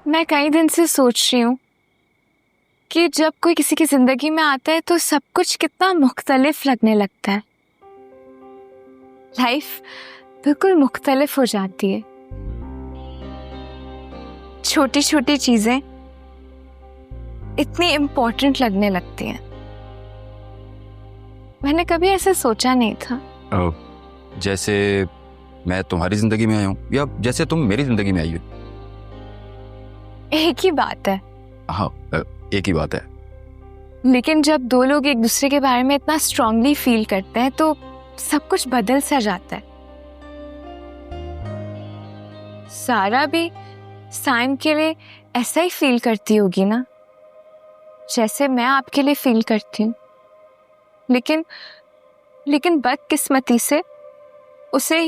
मैं कई दिन से सोच रही हूँ कि जब कोई किसी की जिंदगी में आता है तो सब कुछ कितना मुख्तलिफ लगने लगता है। लाइफ बिल्कुल मुख्तलिफ हो जाती है। छोटी छोटी चीजें इतनी इम्पोर्टेंट लगने लगती हैं। मैंने कभी ऐसा सोचा नहीं था। जैसे मैं तुम्हारी जिंदगी में आया हूँ या जैसे तुम मेरी जिंदगी में आई हो। एक ही बात है। हाँ, एक ही बात है। लेकिन जब दो लोग एक दूसरे के बारे में इतना स्ट्रांगली फील करते हैं तो सब कुछ बदल सा जाता है। सारा भी साइम के लिए ऐसा ही फील करती होगी ना, जैसे मैं आपके लिए फील करती हूँ। लेकिन बदकिस्मती से उसे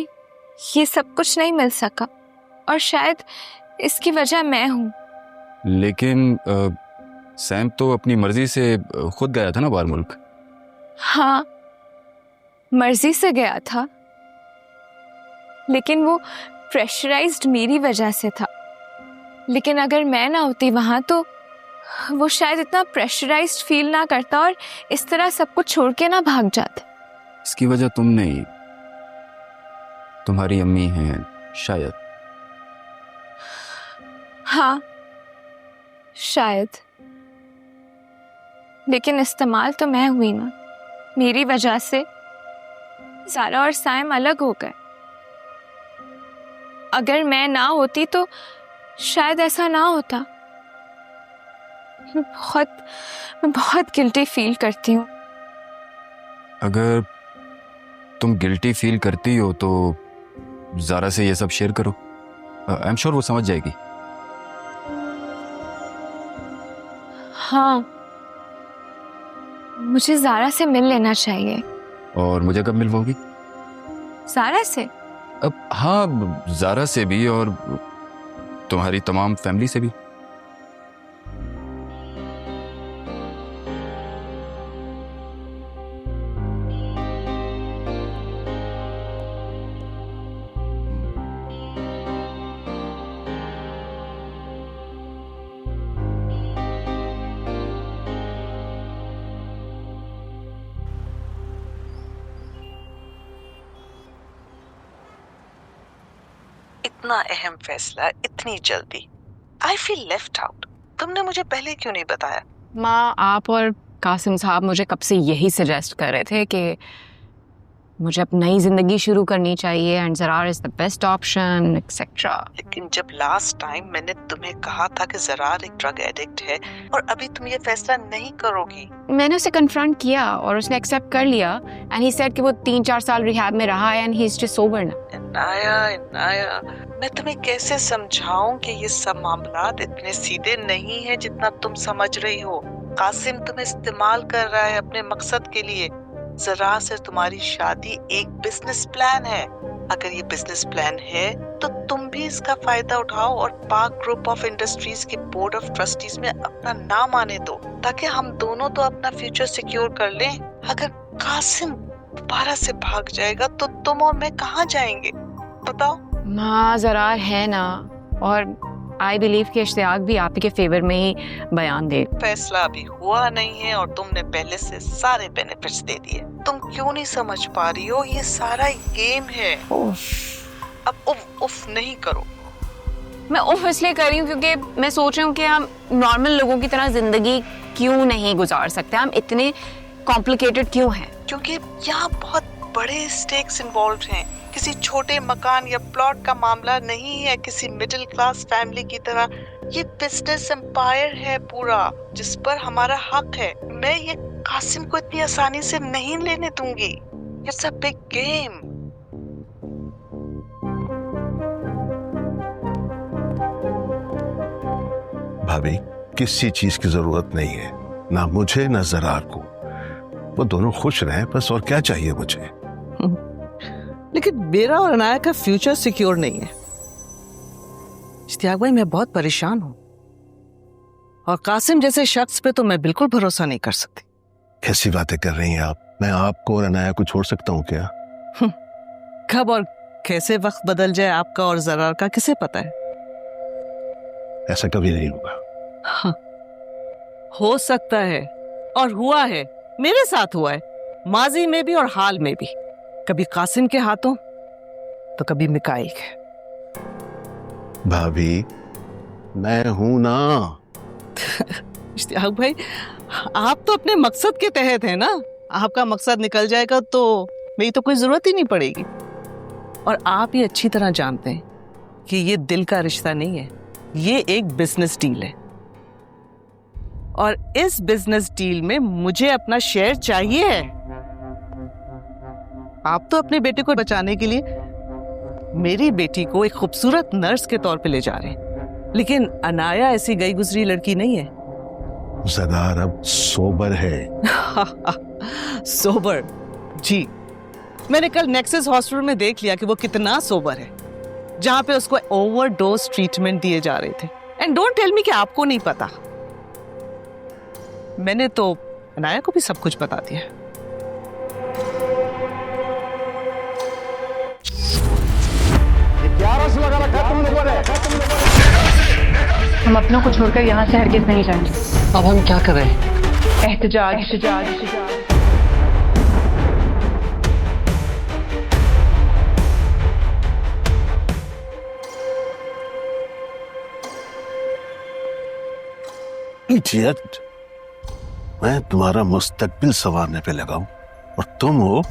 ये सब कुछ नहीं मिल सका और शायद इसकी वजह मैं हूँ। लेकिन सैम तो अपनी मर्जी से खुद गया था ना बाहर मुल्क। हाँ, मर्जी से गया था, लेकिन वो प्रेशराइज्ड मेरी वजह से था। लेकिन अगर मैं ना होती वहां तो वो शायद इतना प्रेशराइज्ड फील ना करता और इस तरह सब कुछ छोड़ के ना भाग जाता। इसकी वजह तुम नहीं, तुम्हारी अम्मी हैं शायद। हाँ शायद, लेकिन इस्तेमाल तो मैं हुई ना। मेरी वजह से ज़ारा और साइम अलग हो गए। अगर मैं ना होती तो शायद ऐसा ना होता। मैं बहुत गिल्टी फील करती हूँ। अगर तुम गिल्टी फील करती हो तो ज़ारा से ये सब शेयर करो। आई एम श्योर वो समझ जाएगी। हाँ, मुझे ज़ारा से मिल लेना चाहिए। और मुझे कब मिलवाओगी? ज़ारा से? अब हाँ, ज़ारा से भी और तुम्हारी तमाम फैमिली से भी। इतना अहम फैसला इतनी जल्दी। I feel left out. तुमने मुझे पहले क्यों नहीं बताया? माँ, आप और कासिम साहब मुझे कब से यही सजेस्ट कर रहे थे कि मुझे अब नई जिंदगी शुरू करनी चाहिए and Zarar is the best option etcetera. लेकिन जब लास्ट टाइम मैंने तुम्हें कहा था कि ज़रार एक ड्रग एडिक्ट है और अभी तुम ये फैसला नहीं करोगी। मैंने उसे कन्फ्रंट किया और उसने एक्सेप्ट कर लिया एंड ही सेड कि वो 3-4 साल रिहैब में रहा है and he is just sober now. Inaya, मैं तुम्हें कैसे समझाऊं कि ये सब मामलात इतने सीधे नहीं है जितना तुम समझ रही हो। कासिम तुम्हें इस्तेमाल कर रहा है अपने मकसद के लिए। ज़रा से तुम्हारी शादी एक बिजनेस प्लान है। अगर ये बिजनेस प्लान है तो तुम भी इसका फायदा उठाओ और पाक ग्रुप ऑफ इंडस्ट्रीज के बोर्ड ऑफ ट्रस्टीज में अपना नाम आने दो, ताकि हम दोनों तो अपना फ्यूचर सिक्योर कर लें। अगर कासिम दोबारा से भाग जाएगा तो तुम और मैं कहाँ जाएंगे बताओ? माँ, ज़रार है ना, और आई बिलीव कि इश्तियाक भी आप ही के फेवर में ही बयान दे। फैसला अभी हुआ नहीं है और तुमने पहले से सारे बेनिफिट्स दे दिए। तुम क्यों नहीं समझ पा रही हो? ये सारा गेम है। अब उफ नहीं करो। मैं उफ इसलिए कर रही हूँ क्योंकि मैं सोच रही हूँ कि हम नॉर्मल लोगों की तरह जिंदगी क्यों नहीं गुजार सकते। हम इतने कॉम्प्लिकेटेड क्यों हैं? क्योंकि यहाँ बहुत बड़े स्टेक्स इन्वॉल्व हैं। किसी छोटे मकान या प्लॉट का मामला नहीं है किसी मिडिल क्लास फैमिली की तरह। ये बिजनेस एम्पायर है पूरा, जिस पर हमारा हक है। मैं ये कासिम को इतनी आसानी से नहीं लेने दूंगी। It's a big game. भाभी, किसी चीज की जरूरत नहीं है, ना मुझे ना ज़रार को। वो दोनों खुश रहें बस, और क्या चाहिए मुझे। लेकिन मेरा और अनाया का फ्यूचर सिक्योर नहीं है। इश्तियाक भाई, मैं बहुत परेशान हूं और कासिम जैसे शख्स पे तो मैं बिल्कुल भरोसा नहीं कर सकती। कैसी बातें कर रही हैं आप? मैं आपको और अनाया को छोड़ सकता हूँ क्या? कब और कैसे वक्त बदल जाए आपका और ज़रार का किसे पता है। ऐसा कभी नहीं होगा। हाँ, हो सकता है और हुआ है, मेरे साथ हुआ है, माजी में भी और हाल में भी, कभी कासिम के हाथों तो कभी मिकाइल के। भाभी मैं हूं ना। इश्तियाक भाई, आप तो अपने मकसद के तहत है ना, आपका मकसद निकल जाएगा तो मेरी तो कोई जरूरत ही नहीं पड़ेगी। और आप ये अच्छी तरह जानते हैं कि ये दिल का रिश्ता नहीं है, ये एक बिजनेस डील है, और इस बिजनेस डील में मुझे अपना शेयर चाहिए है। आप तो अपने बेटे को बचाने के लिए मेरी बेटी को एक खूबसूरत नर्स के तौर पे ले जा रहे हैं, लेकिन अनाया ऐसी गई गुजरी लड़की नहीं है। ज़रार अब सोबर है। सोबर जी, मैंने कल नेक्सस हॉस्पिटल में देख लिया कि वो कितना सोबर है, जहां पे उसको ओवरडोज ट्रीटमेंट दिए जा रहे थे। एंड डोंट टेल मी कि आपको नहीं पता, मैंने तो अनाया को भी सब कुछ बता दिया। हम अपनों को छोड़कर यहाँ से हरगिज नहीं जाएंगे। अब हम क्या कर रहे हैं? एहतजाज। इडियट, मैं तुम्हारा मुस्तकबिल संवारने पे लगा हूं और तुम हो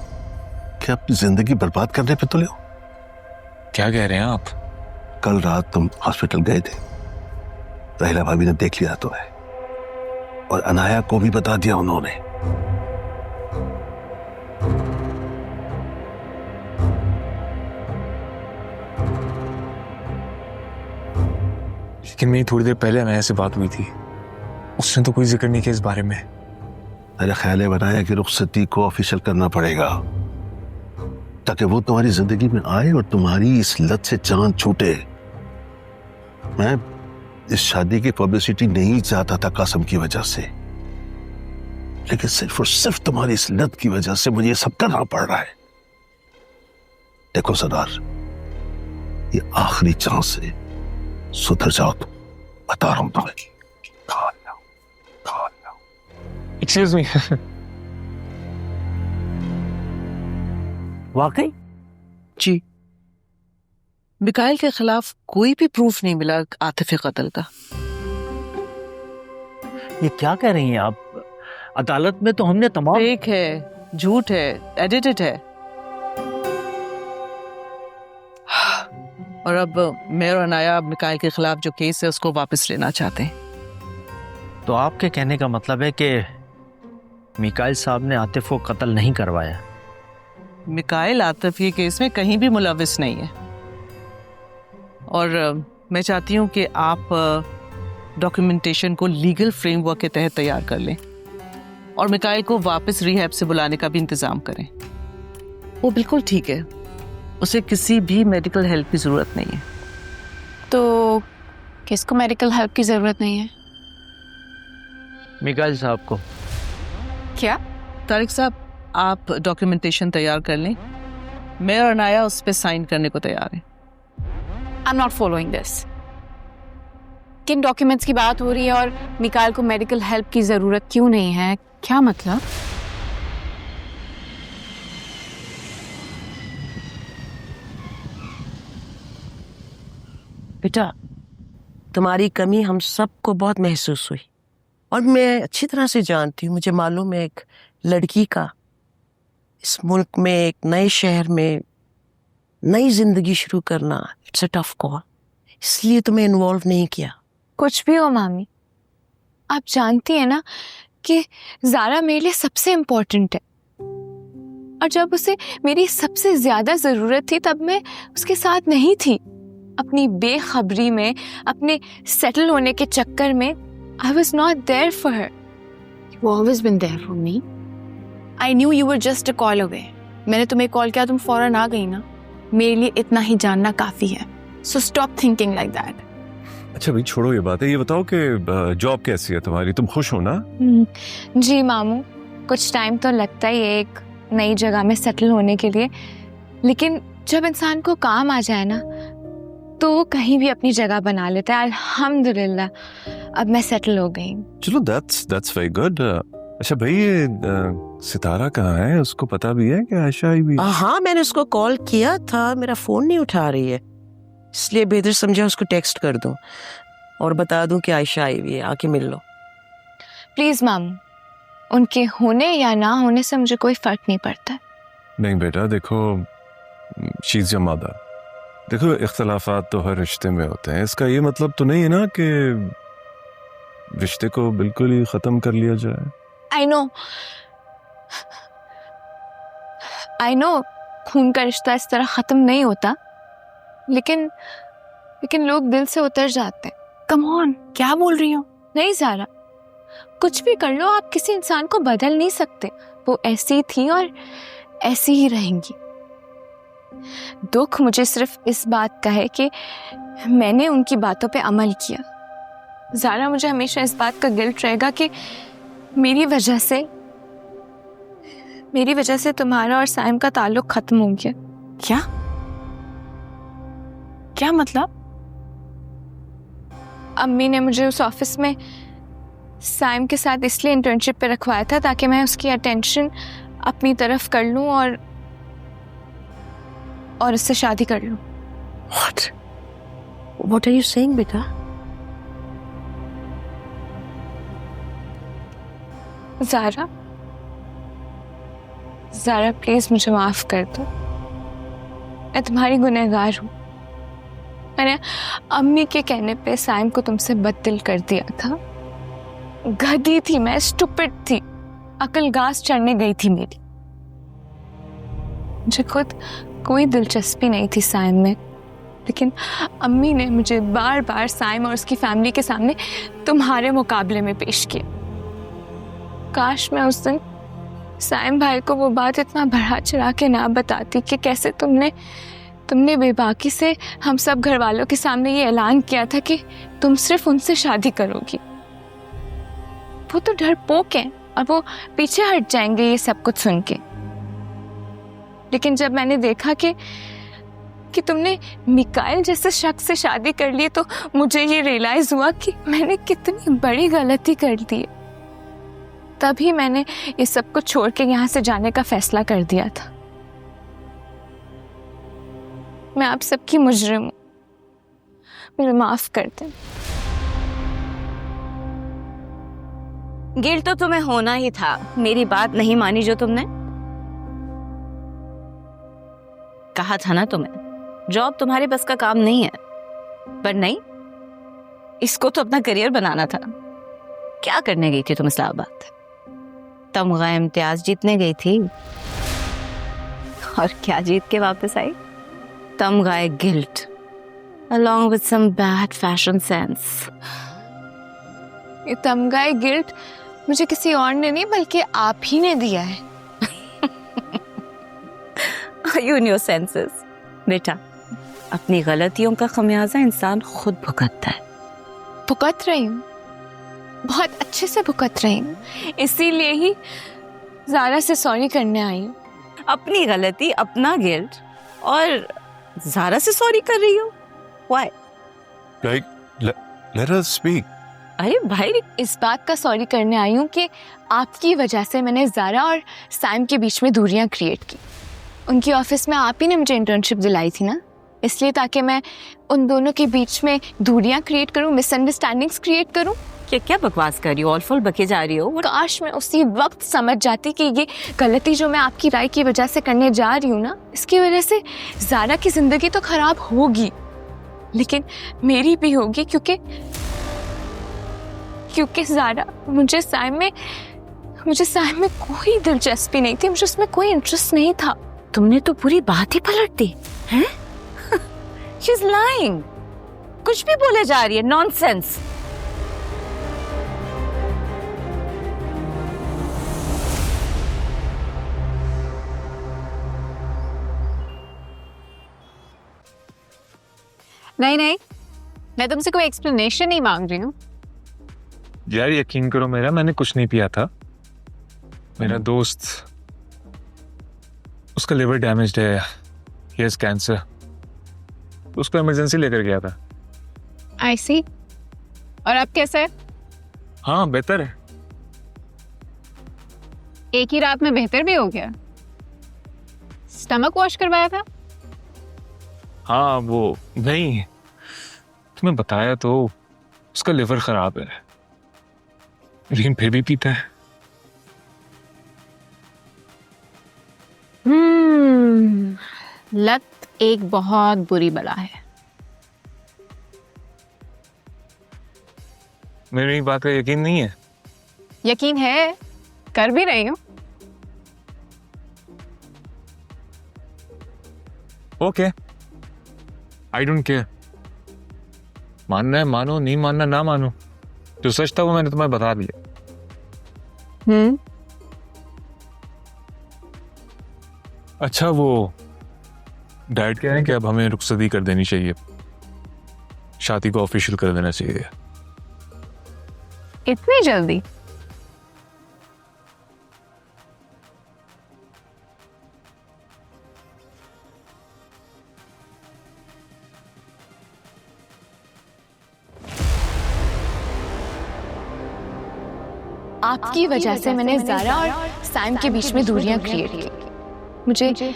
कि अपनी जिंदगी बर्बाद करने पे तुले हो। क्या कह रहे हैं आप? कल रात तुम हॉस्पिटल गए थे, रहीला भाभी ने देख लिया तो है, और अनाया को भी बता दिया उन्होंने। लेकिन मेरी थोड़ी देर पहले अनाया से बात हुई थी, उसने तो कोई जिक्र नहीं किया इस बारे में। मेरा ख्याल है बनाया कि रुखसती को ऑफिशियल करना पड़ेगा ताकि वो तुम्हारी जिंदगी में आए और तुम्हारी इस लत से जान छूटे। मैं इस शादी की पब्लिसिटी नहीं चाहता था कासिम की वजह से, लेकिन सिर्फ और सिर्फ तुम्हारी इस लत की वजह से मुझे ये सब करना पड़ रहा है। देखो सरदार, ये आखिरी चांस है, सुधर जाओ तुम, बता रहा हूं तुम्हें। Excuse me. वाकई? जी, मिकाइल के खिलाफ कोई भी प्रूफ नहीं मिला आतिफ कत्ल का। ये क्या कह रही हैं आप? अदालत में तो हमने तमाम फेक है, झूठ है, एडिटेड है। और अब मैं और अनाया मिकाइल के खिलाफ जो केस है उसको वापस लेना चाहते हैं। तो आपके कहने का मतलब है कि मिकाइल साहब ने आतिफ को कत्ल नहीं करवाया? मिकाइल आतिफ ये केस में कहीं भी मुलविस नहीं है, और मैं चाहती हूँ कि आप डॉक्यूमेंटेशन को लीगल फ्रेमवर्क के तहत तैयार कर लें और मिकाइल को वापस रिहैब से बुलाने का भी इंतज़ाम करें। वो बिल्कुल ठीक है, उसे किसी भी मेडिकल हेल्प की ज़रूरत नहीं है। तो किसको मेडिकल हेल्प की ज़रूरत नहीं है? मिकाइल साहब को। क्या? तारिक साहब, आप डॉक्यूमेंटेशन तैयार कर लें, मैं और अनाया उस पर साइन करने को तैयार हैं। I am not following this. किन डॉक्यूमेंट्स की बात हो रही है और मिकाइल को मेडिकल हेल्प की ज़रूरत क्यों नहीं है? क्या मतलब? बेटा, तुम्हारी कमी हम सबको बहुत महसूस हुई, और मैं अच्छी तरह से जानती हूँ, मुझे मालूम है एक लड़की का इस मुल्क में एक नए शहर में नई जिंदगी शुरू करना इट्स अ टफ कॉल, इसलिए तुम्हें इन्वॉल्व नहीं किया। कुछ भी हो मामी, आप जानती हैं ना कि ज़ारा मेरे लिए सबसे इम्पोर्टेंट है, और जब उसे मेरी सबसे ज़्यादा ज़रूरत थी तब मैं उसके साथ नहीं थी। अपनी बेखबरी में, अपने सेटल होने के चक्कर में I was not there for her. You've always been there for me. I knew you were just a call away. मैंने तुम्हें कॉल किया, तुम फौरन आ गई ना। मेरे लिए इतना ही जानना काफ़ी है। So stop thinking like that. अच्छा भाई, छोड़ो ये बात है, ये बताओ कि जॉब कैसी है तुम्हारी? तुम खुश हो ना? जी मामू, कुछ टाइम तो लगता ही है एक नई जगह में सेटल होने के लिए, लेकिन जब इंसान को काम आ जाए ना तो वो कहीं भी अपनी जगह बना लेता है। अल्हम्दुलिल्लाह अब मैं सेटल हो गई। चलो दैट्स वेरी गुड। अच्छा भाई, ये सितारा कहाँ है? उसको पता भी है कि आयशा आई भी? हाँ, मैंने उसको कॉल किया था, मेरा फोन नहीं उठा रही है, इसलिए बेहतर समझा उसको टेक्स्ट कर दूं और बता दूं कि आयशा आई हुई है, आके मिल लो। प्लीज मामू, उनके होने या ना होने से मुझे कोई फर्क नहीं पड़ता। नहीं बेटा, देखो शी इज योर मदर। देखो इख्तलाफात तो हर रिश्ते में होते हैं, इसका ये मतलब तो नहीं है ना कि रिश्ते को बिल्कुल ही खत्म कर लिया जाए। आई नो खून का रिश्ता इस तरह खत्म नहीं होता, लेकिन लोग दिल से उतर जाते हैं। कम ऑन, क्या बोल रही हो? नहीं ज़ारा, कुछ भी कर लो, आप किसी इंसान को बदल नहीं सकते। वो ऐसी थी और ऐसी ही रहेंगी। दुख मुझे सिर्फ इस बात का है कि मैंने उनकी बातों पे अमल किया। ज़ारा, मुझे हमेशा इस बात का गिल्ट रहेगा कि मेरी वजह से तुम्हारा और साइम का ताल्लुक खत्म हो गया। क्या मतलब? अम्मी ने मुझे उस ऑफिस में साइम के साथ इसलिए इंटर्नशिप पे रखवाया था ताकि मैं उसकी अटेंशन अपनी तरफ कर लूं और उससे शादी कर लूं। What are you saying, बेटा? ज़ारा प्लीज मुझे माफ कर दो, मैं तुम्हारी गुनहगार हूँ। मैंने अम्मी के कहने पे साइम को तुमसे बददिल कर दिया था। गधी थी मैं, स्टूपिड थी, अकल गास चढ़ने गई थी मेरी। मुझे खुद कोई दिलचस्पी नहीं थी साइम में, लेकिन अम्मी ने मुझे बार बार साइम और उसकी फैमिली के सामने तुम्हारे मुकाबले में पेश किया। काश मैं उस दिन साइम भाई को वो बात इतना बढ़ा चढ़ा के ना बताती कि कैसे तुमने बेबाकी से हम सब घर वालों के सामने ये ऐलान किया था कि तुम सिर्फ उनसे शादी करोगी। वो तो डरपोक हैं और वो पीछे हट जाएंगे ये सब कुछ सुन के। लेकिन जब मैंने देखा कि तुमने मिकाइल जैसे शख्स से शादी कर ली, तो मुझे ये रियलाइज हुआ कि मैंने कितनी बड़ी गलती कर दी है। तभी मैंने ये सब कुछ छोड़ के यहाँ से जाने का फैसला कर दिया था। मैं आप सबकी मुजरिम हूँ, मुझे माफ कर दें। गिल्ट तो तुम्हें होना ही था, मेरी बात नहीं मानी जो तुमने। कहा था ना तुम्हें, जॉब तुम्हारे बस का काम नहीं है। पर नहीं, इसको तो अपना करियर बनाना था। क्या करने गई थी तुम इस्लामाबाद? तमगा इम्तियाज जीतने गई थी, और क्या जीत के वापस आई? तमगा guilt along with some bad fashion sense। ये तमगाए गिल्ट मुझे किसी और ने नहीं बल्कि आप ही ने दिया है। Are you in your senses? बेटा, अपनी गलतियों का खमियाजा इंसान खुद भुगतता है। भुगत रही हूँ, बहुत अच्छे से भुगत रही हूँ, इसीलिए ही ज़ारा से सॉरी करने आई हूँ। अपनी गलती, अपना गिल्ट, और ज़ारा से सॉरी कर रही हो? Why? Let us speak. अरे भाई, इस बात का सॉरी करने आई हूँ कि आपकी वजह से मैंने ज़ारा और साइम के बीच में दूरियां क्रिएट की। उनकी ऑफिस में आप ही ने मुझे इंटर्नशिप दिलाई थी ना, इसलिए ताकि मैं उन दोनों के बीच में दूरियां क्रिएट करूँ, मिसअंडरस्टैंडिंग्स क्रिएट करूँ। क्या बकवास कर रही हो? ऑलफुल बके जा रही हो। काश मैं उसी वक्त समझ जाती कि ये गलती जो मैं आपकी राय की वजह से करने जा रही हूँ ना, इसकी वजह से ज़ारा की जिंदगी तो खराब होगी, लेकिन मेरी भी होगी, क्योंकि ज़ारा, मुझे साइम में कोई दिलचस्पी नहीं थी, मुझे उसमें कोई इंटरेस्ट नहीं था। तुमने तो पूरी बात ही पलट दी हैं? She is lying। कुछ भी बोले जा रही है, नॉनसेंस। नहीं, मैं तुमसे कोई एक्सप्लेनेशन नहीं मांग रही हूँ। यार यकीन करो मेरा, मैंने कुछ नहीं पिया था। मेरा दोस्त, उसका लिवर डैमेज्ड है, ही हैज कैंसर। उसको इमरजेंसी लेकर गया था। आई सी। और अब कैसा है? हाँ बेहतर है। एक ही रात में बेहतर भी हो गया? स्टमक वॉश करवाया था? हाँ वो नहीं, तुम्हें बताया तो उसका लिवर खराब है, लेकिन फिर भी पीता है। लत एक बहुत बुरी बला है। मेरी बात का यकीन नहीं है? यकीन है, कर भी रही हूँ। Okay, I don't care. मानना है मानो, नहीं मानना ना मानो। जो सच था वो मैंने तुम्हें बता दिया। अच्छा वो डैड कह रहे हैं कि अब हमें रुखसती कर देनी चाहिए, शादी को ऑफिशियल कर देना चाहिए। इतनी जल्दी? आपकी वजह से मैंने ज़ारा और साइम के बीच में दूरियां क्रिएट की। मुझे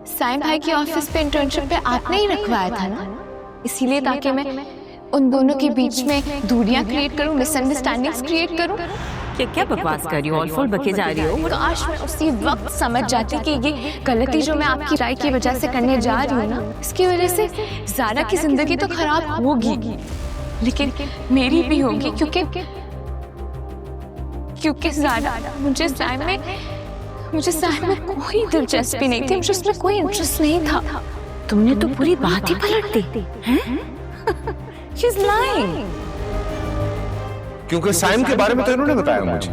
साइम भाई के ऑफिस पे इंटर्नशिप पे आपने ही रखवाया था ना, इसीलिए ताकि मैं उन दोनों के बीच में दूरियां क्रिएट करूं, मिसअंडरस्टैंडिंग्स क्रिएट करूं। क्या बकवास कर रही हो? ऑल फुल बके जा रही हो। काश मैं उसी वक्त समझ जाती कि ये गलती जो मैं आपकी राय की वजह से करने जा रही हूँ ना, इसकी वजह से ज़ारा की जिंदगी तो खराब होगी, लेकिन मेरी भी होगी, क्योंकि ज़ारा मुझे साइम में कोई दिलचस्पी नहीं थी, मुझे उसमें कोई इंटरेस्ट नहीं था। तुमने तो पूरी बात ही पलट दी हैं? She's lying. क्योंकि साइम के बारे में तो इन्होंने बताया मुझे,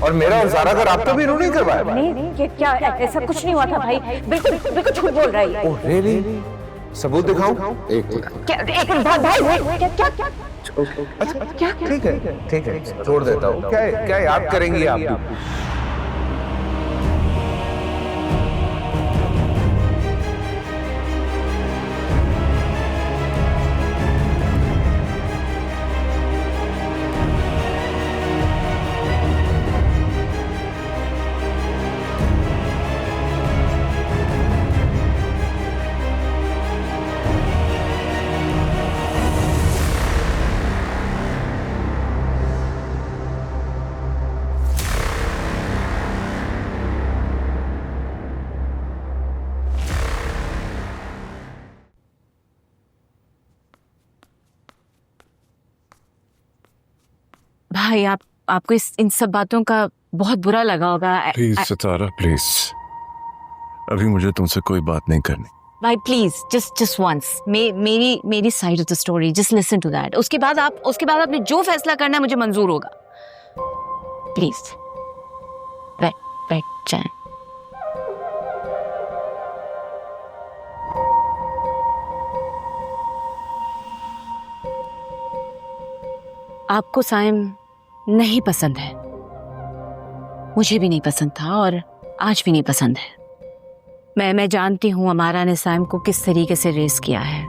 और मेरा और ज़ारा का राब्ता भी इन्होंने करवाया। नहीं, ये क्या, ऐसा कुछ नहीं हुआ था भाई, बिल्कुल झूठ बोल रही है। Oh really? सबूत दिखाऊं? एक अच्छा ठीक है छोड़ देता हूँ। क्या याद करेंगी आप? भाई आपको इन सब बातों का बहुत बुरा लगा होगा। प्लीज सितारा प्लीज, अभी मुझे तुमसे कोई बात नहीं करनी। भाई प्लीज जस्ट वंस मेरी side of the story, just listen to that. उसके बाद आपने जो फैसला करना है मुझे मंजूर होगा। प्लीज बैठ जाएं। आपको साइम नहीं पसंद है, मुझे भी नहीं पसंद था और आज भी नहीं पसंद है। मैं जानती हूँ अमारा ने साइम को किस तरीके से रेस किया है।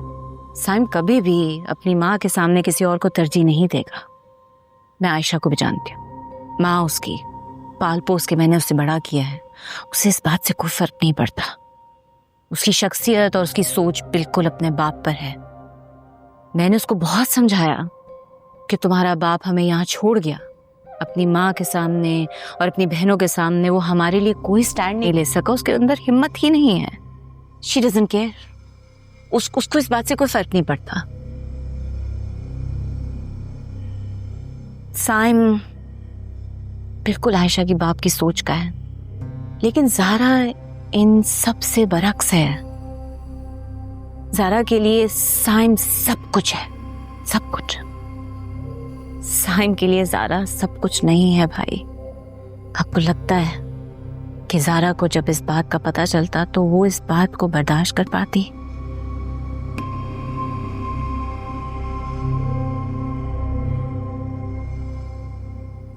साइम कभी भी अपनी माँ के सामने किसी और को तरजीह नहीं देगा। मैं आयशा को भी जानती हूँ, माँ उसकी पाल पोस के मैंने उससे बड़ा किया है, उसे इस बात से कोई फर्क नहीं पड़ता। उसकी शख्सियत और उसकी सोच बिल्कुल अपने बाप पर है। मैंने उसको बहुत समझाया कि तुम्हारा बाप हमें यहाँ छोड़ गया, अपनी माँ के सामने और अपनी बहनों के सामने वो हमारे लिए कोई स्टैंड नहीं ले सका, उसके अंदर हिम्मत ही नहीं है। शी डजंट केयर, उसको इस बात से कोई फर्क नहीं पड़ता। साइम बिल्कुल आयशा की बाप की सोच का है, लेकिन ज़ारा इन सब से बरक्स है। ज़ारा के लिए साइम सब कुछ है, सब कुछ। साइम के लिए ज़ारा सब कुछ नहीं है भाई। आपको लगता है कि ज़ारा को जब इस बात का पता चलता तो वो इस बात को बर्दाश्त कर पाती?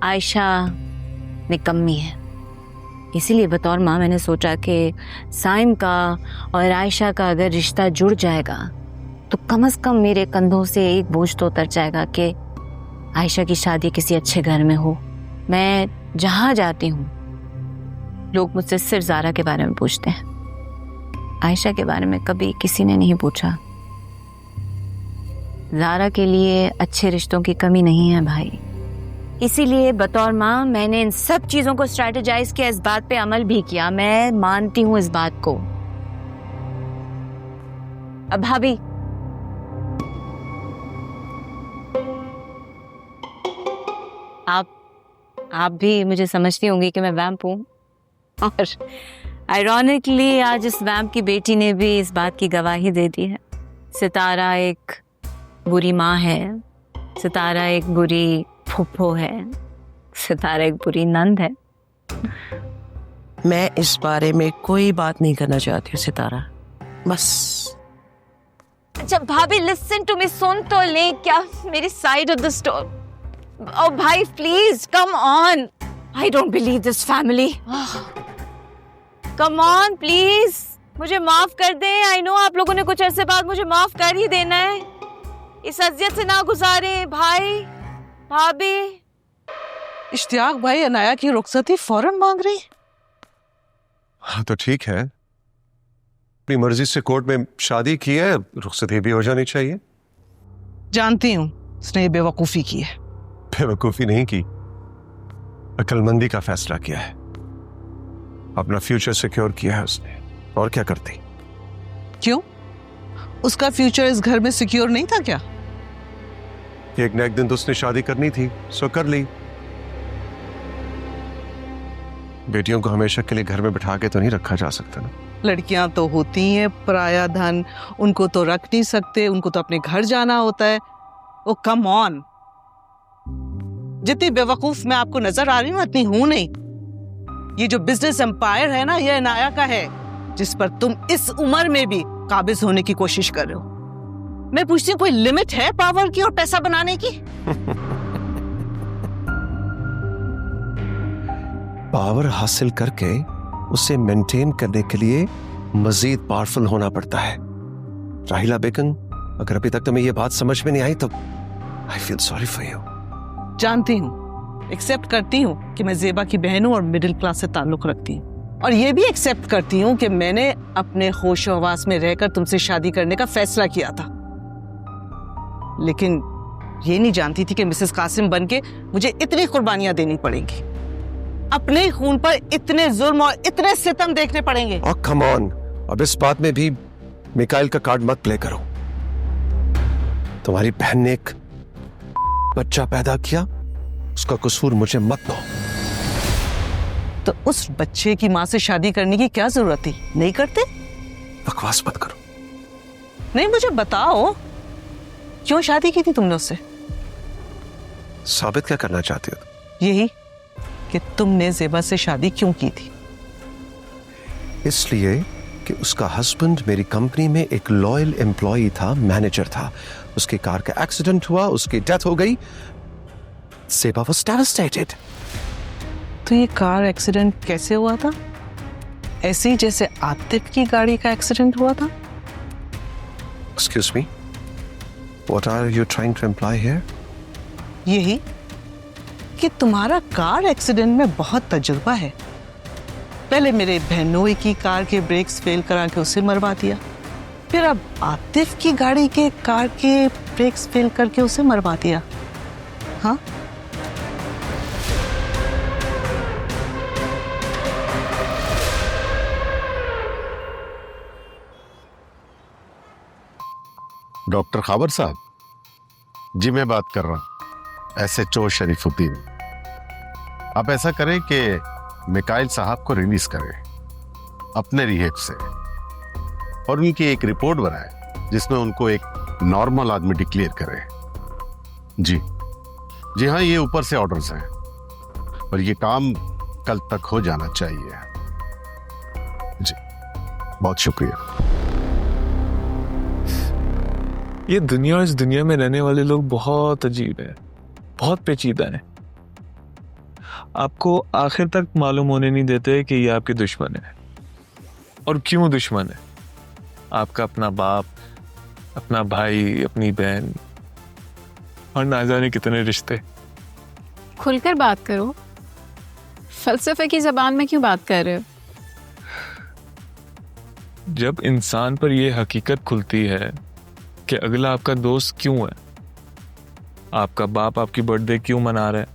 आयशा निकम्मी है, इसीलिए बतौर माँ मैंने सोचा कि साइम का और आयशा का अगर रिश्ता जुड़ जाएगा तो कम से कम मेरे कंधों से एक बोझ तो उतर जाएगा कि आयशा की शादी किसी अच्छे घर में हो। मैं जहाँ जाती हूँ लोग मुझसे सिर्फ ज़ारा के बारे में पूछते हैं, आयशा के बारे में कभी किसी ने नहीं पूछा। ज़ारा के लिए अच्छे रिश्तों की कमी नहीं है भाई। इसीलिए बतौर माँ मैंने इन सब चीज़ों को स्ट्रेटेजाइज किया, इस बात पे अमल भी किया। मैं मानती हूँ इस बात को। अब भाभी, आप भी मुझे समझती होंगी कि मैं वैम्प हूँ, और आयरॉनिकली आज इस वैम्प की बेटी ने भी इस बात की गवाही दे दी है। सितारा एक बुरी माँ है, सितारा एक बुरी फूफो है, सितारा एक बुरी नंद है। मैं इस बारे में कोई बात नहीं करना चाहती हूँ सितारा, बस। अच्छा भाभी लिसन टू मी, सुन तो ले क्या मेरी साइड ऑफ द स्टोरी। ओ भाई please come on, I don't believe this family. Come on please, मुझे माफ कर दें। आई नो आप लोगों ने कुछ अरसे बाद मुझे माफ कर ही देना है। इस अजियत से ना गुजारे भाई भाभी। इश्तियाक भाई अनाया की रुखसती फौरन मांग रही। हाँ तो ठीक है, अपनी मर्जी से कोर्ट में शादी की है, रुखसती भी हो जानी चाहिए। जानती हूँ उसने ये बेवकूफी की है। बेवकूफी नहीं की, अक्लमंदी का फैसला किया है, अपना फ्यूचर सिक्योर किया है उसने। और क्या करती? क्यों? उसका फ्यूचर इस घर में सिक्योर नहीं था क्या? एक न एक दिन तो उसने शादी करनी थी, सो कर ली। बेटियों को हमेशा के लिए घर में बिठा के तो नहीं रखा जा सकता ना। लड़कियां तो होती हैं पराया धन, उनको तो रख नहीं सकते, उनको तो अपने घर जाना होता है। ओ कम ऑन, जितनी बेवकूफ मैं आपको नजर आ रही हूँ इतनी हूं नहीं। ये जो बिजनेस एम्पायर है ना, ये अनाया का है, जिस पर तुम इस उम्र में भी काबिज होने की कोशिश कर रहे हो। मैं पूछती हूँ, कोई लिमिट है पावर की और पैसा बनाने की? पावर हासिल करके उसे मेंटेन करने के लिए मजीद पावरफुल होना पड़ता है। राहिला बेगम, अगर अभी तक तुम्हें यह बात समझ में नहीं आई तो I feel sorry for you. जानती हूँ, एक्सेप्ट करती हूँ कि मैं ज़ेबा की बहन हूँ और मिडिल क्लास से ताल्लुक रखती हूँ, और ये भी एक्सेप्ट करती हूँ कि मैंने अपने होश हवास में रहकर तुमसे शादी करने का फैसला किया था। लेकिन ये नहीं जानती थी कि मिसेस कासिम बनके मुझे इतनी कुर्बानियां देनी पड़ेंगी, अपने खून पर इतने जुल्म और इतने सितम देखने पड़ेंगे। और कम ऑन, अब इस बात में भी मिकाइल का कार्ड मत प्ले करो। तुम्हारी बहन ने एक बच्चा पैदा किया, उसका कसूर मुझे मत दो। तो उस बच्चे की माँ से शादी करने की क्या जरूरत थी? नहीं करते? बकवास मत करो। नहीं, मुझे बताओ क्यों शादी की थी तुमने उससे? साबित क्या करना चाहती हो? यही कि तुमने ज़ेबा से शादी क्यों की थी। इसलिए कि उसका हस्बैंड मेरी कंपनी में एक लॉयल एम्प्लॉई था, मैनेजर था। उसकी कार का एक्सीडेंट हुआ, उसकी डेथ हो गई। Zeba was devastated. तो ये कार एक्सीडेंट कैसे हुआ था? ऐसे ही जैसे आतिफ की गाड़ी का एक्सीडेंट हुआ था? Excuse me, what are you trying to imply here? यही कि तुम्हारा कार एक्सीडेंट में बहुत तजुर्बा है। पहले मेरे बहनोई की कार के ब्रेक्स फेल करा के उसे मरवा दिया, फिर अब आतिफ की गाड़ी के कार के ब्रेक्स फेल करके उसे मरवा दिया। हाँ, डॉक्टर खाबर साहब जी, मैं बात कर रहा हूं, SHO शरीफुद्दीन। आप ऐसा करें कि मिकाइल साहब को रिलीज करें अपने रिहेब से, और उनकी एक रिपोर्ट बनाए जिसमें उनको एक नॉर्मल आदमी डिक्लेयर करे। जी हाँ, ये ऊपर से ऑर्डर्स हैं और ये काम कल तक हो जाना चाहिए। जी बहुत शुक्रिया। ये दुनिया और इस दुनिया में रहने वाले लोग बहुत अजीब है, बहुत पेचीदा है। आपको आखिर तक मालूम होने नहीं देते कि ये आपके दुश्मन है। और क्यों दुश्मन है? आपका अपना बाप, अपना भाई, अपनी बहन और ना जाने कितने रिश्ते। खुलकर बात करो, फलसफे की जबान में क्यों बात कर रहे हो? जब इंसान पर यह हकीकत खुलती है कि अगला आपका दोस्त क्यों है, आपका बाप आपकी बर्थडे क्यों मना रहा है,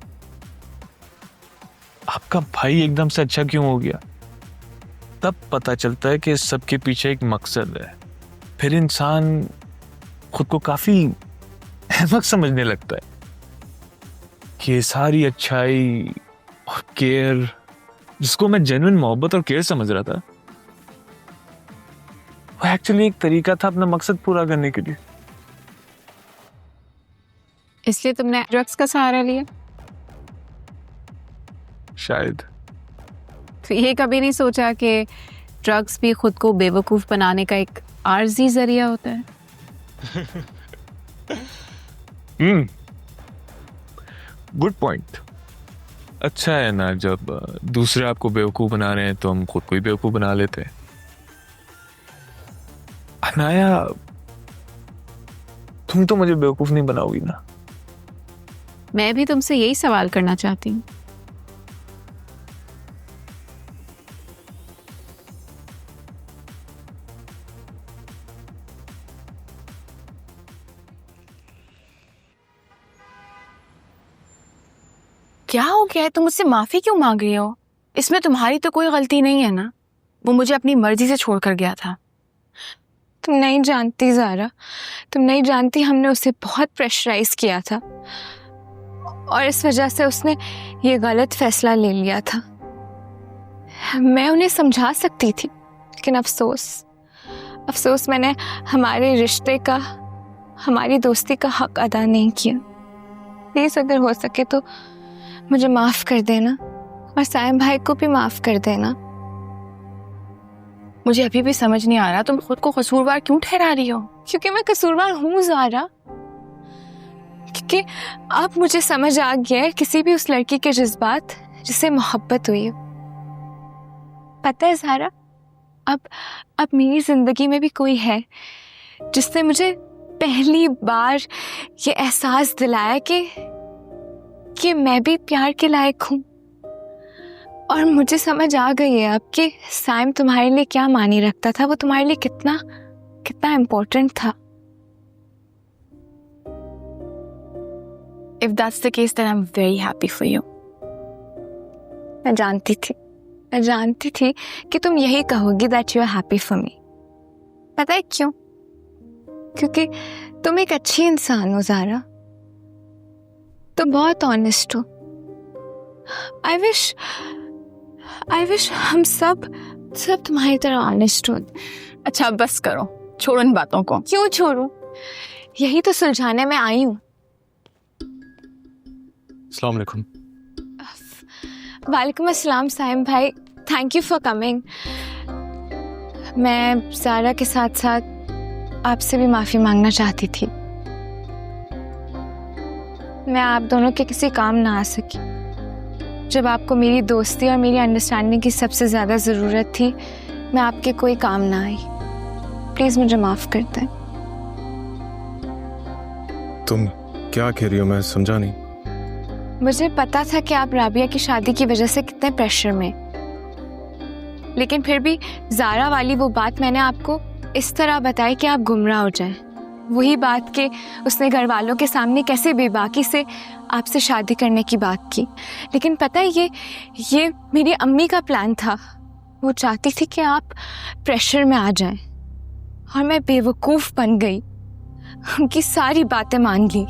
आपका भाई एकदम से अच्छा क्यों हो गया, तब पता चलता है कि इस सब के पीछे एक मकसद है। फिर इंसान खुद को काफी अहमक समझने लगता है कि ये सारी अच्छाई और केयर, जिसको मैं जेन्युइन मोहब्बत और केयर समझ रहा था, वो एक्चुअली एक तरीका था अपना मकसद पूरा करने के लिए। इसलिए तुमने ड्रग्स का सहारा लिया? शायद। तो ये कभी नहीं सोचा कि ड्रग्स भी खुद को बेवकूफ बनाने का एक आर्जी जरिया होता है? Good point. अच्छा है ना, जब दूसरे आपको बेवकूफ बना रहे हैं तो हम खुद को ही बेवकूफ बना लेते हैं। अनाया, तुम तो मुझे बेवकूफ नहीं बनाओगी ना? मैं भी तुमसे यही सवाल करना चाहती हूँ। क्या हो गया है? तुम मुझसे माफी क्यों मांग रही हो? इसमें तुम्हारी तो कोई गलती नहीं है ना। वो मुझे अपनी मर्जी से छोड़कर गया था। तुम नहीं जानती ज़ारा, तुम नहीं जानती, हमने उसे बहुत प्रेशराइज किया था और इस वजह से उसने ये गलत फैसला ले लिया था। मैं उन्हें समझा सकती थी, लेकिन अफसोस मैंने हमारे रिश्ते का, हमारी दोस्ती का हक अदा नहीं किया। प्लीज़ अगर हो सके तो मुझे माफ़ कर देना और साइम भाई को भी माफ़ कर देना। मुझे अभी भी समझ नहीं आ रहा तुम खुद को कसूरवार क्यों ठहरा रही हो? क्योंकि मैं कसूरवार हूँ ज़ारा, क्योंकि अब मुझे समझ आ गया है किसी भी उस लड़की के जज्बात जिसे मोहब्बत हुई हो। पता है ज़ारा, अब मेरी जिंदगी में भी कोई है जिसने मुझे पहली बार ये एहसास दिलाया कि मैं भी प्यार के लायक हूँ। और मुझे समझ आ गई है अब कि साइम तुम्हारे लिए क्या मानी रखता था, वो तुम्हारे लिए कितना इम्पोर्टेंट था। If that's the case, then I'm very happy for you. मैं जानती थी कि तुम यही कहोगी that you are happy for me। पता है क्यों? क्योंकि तुम एक अच्छी इंसान हो ज़ारा, तुम बहुत ऑनेस्ट हो। I wish हम सब तुम्हारी तरह ऑनेस्ट हो। अच्छा बस करो, छोड़ो इन बातों को। क्यों छोड़ूं? यही तो सुलझाने में आई हूँ। अस्सलाम वालेकुम। वालेकुम अस्सलाम साइम भाई, थैंक यू फॉर कमिंग। मैं ज़ारा के साथ साथ आपसे भी माफ़ी मांगना चाहती थी। मैं आप दोनों के किसी काम ना आ सकी। जब आपको मेरी दोस्ती और मेरी अंडरस्टैंडिंग की सबसे ज़्यादा ज़रूरत थी, मैं आपके कोई काम ना आई। प्लीज़ मुझे माफ़ कर दें। तुम क्या कह रही हो? मैं समझा नहीं। मुझे पता था कि आप राबिया की शादी की वजह से कितने प्रेशर में, लेकिन फिर भी ज़ारा वाली वो बात मैंने आपको इस तरह बताई कि आप गुमराह हो जाएं। वही बात कि उसने घर वालों के सामने कैसे बेबाकी से आपसे शादी करने की बात की। लेकिन पता है ये मेरी अम्मी का प्लान था। वो चाहती थी कि आप प्रेशर में आ जाएं और मैं बेवकूफ़ बन गई, उनकी सारी बातें मान ली।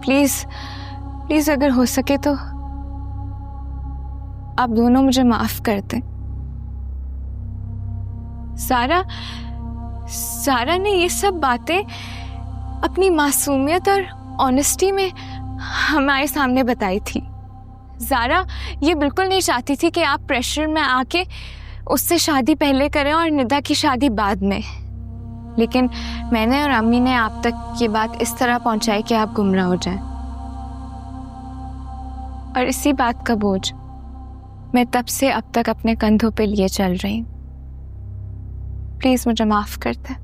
प्लीज़ अगर हो सके तो आप दोनों मुझे माफ़ कर दें। सारा ने ये सब बातें अपनी मासूमियत और ऑनेस्टी में हमारे सामने बताई थी। ज़ारा ये बिल्कुल नहीं चाहती थी कि आप प्रेशर में आके उससे शादी पहले करें और निदा की शादी बाद में। लेकिन मैंने और अम्मी ने आप तक ये बात इस तरह पहुंचाई कि आप गुमराह हो जाएं। और इसी बात का बोझ मैं तब से अब तक अपने कंधों पे लिए चल रही हूँ। प्लीज मुझे माफ कर दे।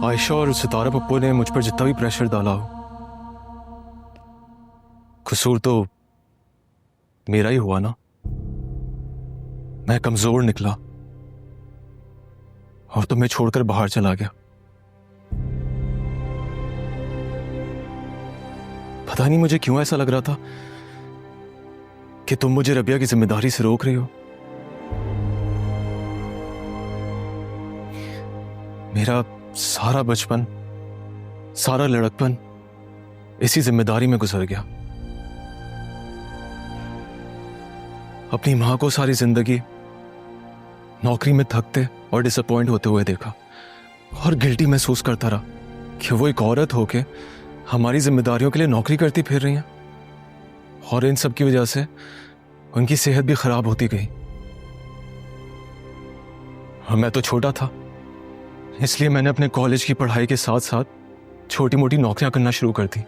आयशा और सितारा पप्पू ने मुझ पर जितना भी प्रेशर डाला हो, कसूर तो मेरा ही हुआ ना। मैं कमजोर निकला और तुम्हें छोड़कर बाहर चला गया। पता नहीं मुझे क्यों ऐसा लग रहा था कि तुम मुझे रबिया की जिम्मेदारी से रोक रही हो। मेरा सारा बचपन, सारा लड़कपन इसी जिम्मेदारी में गुजर गया। अपनी मां को सारी जिंदगी नौकरी में थकते और डिसअपॉइंट होते हुए देखा और गिल्टी महसूस करता रहा कि वो एक औरत होके हमारी जिम्मेदारियों के लिए नौकरी करती फिर रही हैं, और इन सब की वजह से उनकी सेहत भी खराब होती गई। और मैं तो छोटा था, इसलिए मैंने अपने कॉलेज की पढ़ाई के साथ साथ छोटी मोटी नौकरियां करना शुरू कर दी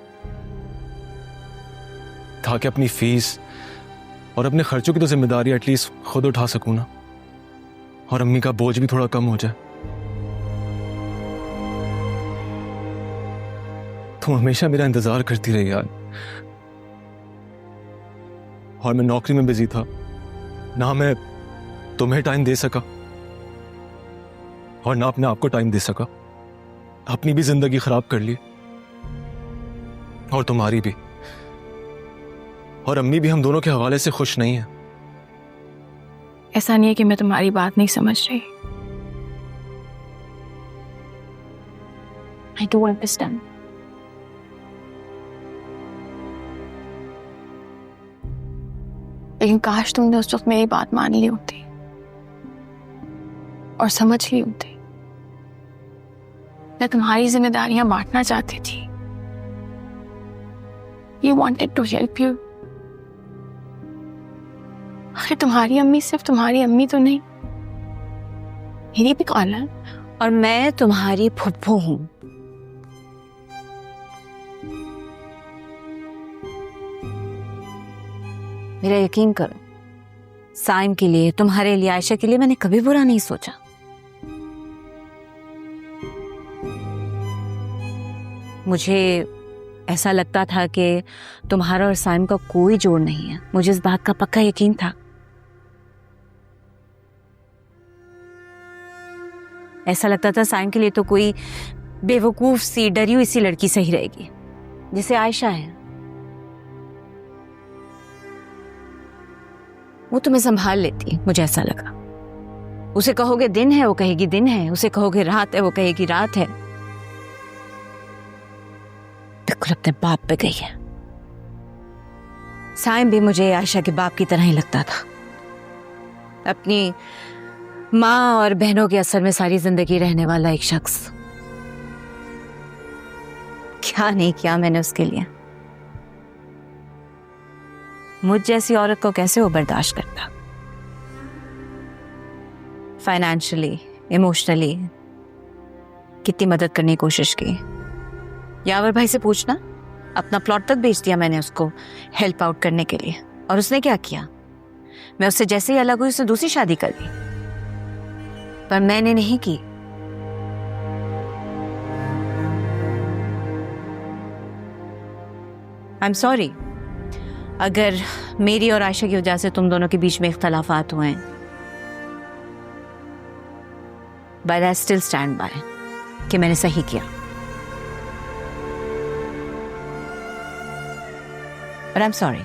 ताकि अपनी फीस और अपने खर्चों की तो जिम्मेदारी एटलीस्ट खुद उठा सकूं ना, और अम्मी का बोझ भी थोड़ा कम हो जाए। तुम हमेशा मेरा इंतजार करती रही यार, और मैं नौकरी में बिजी था, ना मैं तुम्हें टाइम दे सका और ना अपने आप को टाइम दे सका। अपनी भी जिंदगी खराब कर ली और तुम्हारी भी, और अम्मी भी हम दोनों के हवाले से खुश नहीं है। ऐसा नहीं है कि मैं तुम्हारी बात नहीं समझ रही। I do understand. लेकिन काश तुमने उस वक्त मेरी बात मान ली होती और समझ ली होती। मैं तुम्हारी जिम्मेदारियां बांटना चाहती थी। You wanted to help you. अरे तुम्हारी अम्मी सिर्फ तुम्हारी अम्मी तो नहीं, मेरी भी खाला है। और मैं तुम्हारी फुफ्फू हूं। मेरा यकीन करो, साइम के लिए, तुम्हारे लिए, आयशा के लिए मैंने कभी बुरा नहीं सोचा। मुझे ऐसा लगता था कि तुम्हारा और साइम का कोई जोड़ नहीं है। मुझे इस बात का पक्का यकीन था। ऐसा लगता था साइम के लिए तो कोई बेवकूफ सी, डरी हुई सी लड़की सही रहेगी, जिसे आयशा है। वो तुम्हें संभाल लेती, मुझे ऐसा लगा। उसे कहोगे दिन है, वो कहेगी दिन है। उसे कहोगे रात है, वो कहेगी रात है। बिल्कुल अपने बाप पे गई है। साइम भी मुझे आयशा के बाप की तरह ही लगता था। अपनी माँ और बहनों के असर में सारी जिंदगी रहने वाला एक शख्स। क्या नहीं किया मैंने उसके लिए। मुझ जैसी औरत को कैसे वो बर्दाश्त करता। फाइनेंशियली, इमोशनली कितनी मदद करने की कोशिश की। यावर भाई से पूछना, अपना प्लॉट तक बेच दिया मैंने उसको हेल्प आउट करने के लिए। और उसने क्या किया, मैं उससे जैसे ही अलग हुई उसने दूसरी शादी कर ली। पर मैंने नहीं की। आई एम सॉरी अगर मेरी और आयशा की वजह से तुम दोनों के बीच में इख्तलाफात हुए हैं। But I still stand by कि मैंने सही किया। But I'm sorry.